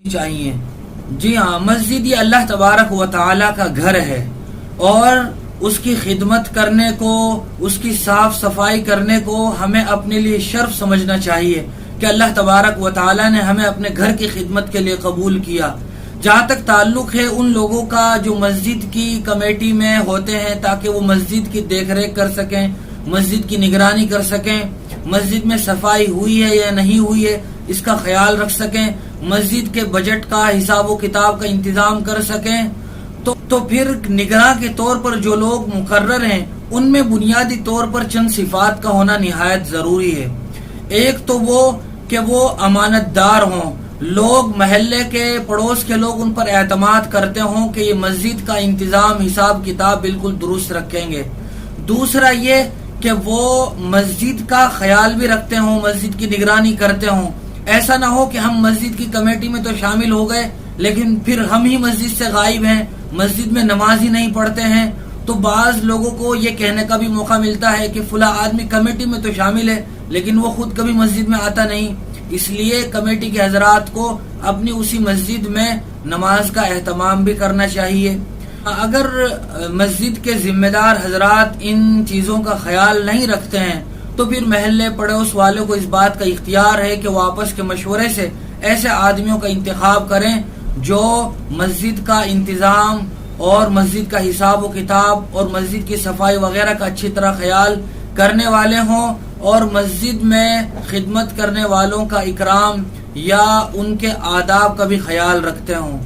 چاہیے۔ جی ہاں، مسجد یہ اللہ تبارک و تعالی کا گھر ہے، اور اس کی خدمت کرنے کو، اس کی صاف صفائی کرنے کو ہمیں اپنے لیے شرف سمجھنا چاہیے کہ اللہ تبارک و تعالی نے ہمیں اپنے گھر کی خدمت کے لیے قبول کیا۔ جہاں تک تعلق ہے ان لوگوں کا جو مسجد کی کمیٹی میں ہوتے ہیں، تاکہ وہ مسجد کی دیکھ ریکھ کر سکیں، مسجد کی نگرانی کر سکیں، مسجد میں صفائی ہوئی ہے یا نہیں ہوئی ہے اس کا خیال رکھ سکیں، مسجد کے بجٹ کا حساب و کتاب کا انتظام کر سکیں، تو پھر نگراں کے طور پر جو لوگ مقرر ہیں ان میں بنیادی طور پر چند صفات کا ہونا نہایت ضروری ہے۔ ایک تو وہ کہ وہ امانت دار ہوں، لوگ محلے کے پڑوس کے لوگ ان پر اعتماد کرتے ہوں کہ یہ مسجد کا انتظام حساب کتاب بالکل درست رکھیں گے۔ دوسرا یہ کہ وہ مسجد کا خیال بھی رکھتے ہوں، مسجد کی نگرانی کرتے ہوں۔ ایسا نہ ہو کہ ہم مسجد کی کمیٹی میں تو شامل ہو گئے لیکن پھر ہم ہی مسجد سے غائب ہیں، مسجد میں نماز ہی نہیں پڑھتے ہیں، تو بعض لوگوں کو یہ کہنے کا بھی موقع ملتا ہے کہ فلاں آدمی کمیٹی میں تو شامل ہے لیکن وہ خود کبھی مسجد میں آتا نہیں۔ اس لیے کمیٹی کے حضرات کو اپنی اسی مسجد میں نماز کا اہتمام بھی کرنا چاہیے۔ اگر مسجد کے ذمہ دار حضرات ان چیزوں کا خیال نہیں رکھتے ہیں تو پھر محلے پڑوس والوں کو اس بات کا اختیار ہے کہ وہ آپس کے مشورے سے ایسے آدمیوں کا انتخاب کریں جو مسجد کا انتظام اور مسجد کا حساب و کتاب اور مسجد کی صفائی وغیرہ کا اچھی طرح خیال کرنے والے ہوں، اور مسجد میں خدمت کرنے والوں کا اکرام یا ان کے آداب کا بھی خیال رکھتے ہوں۔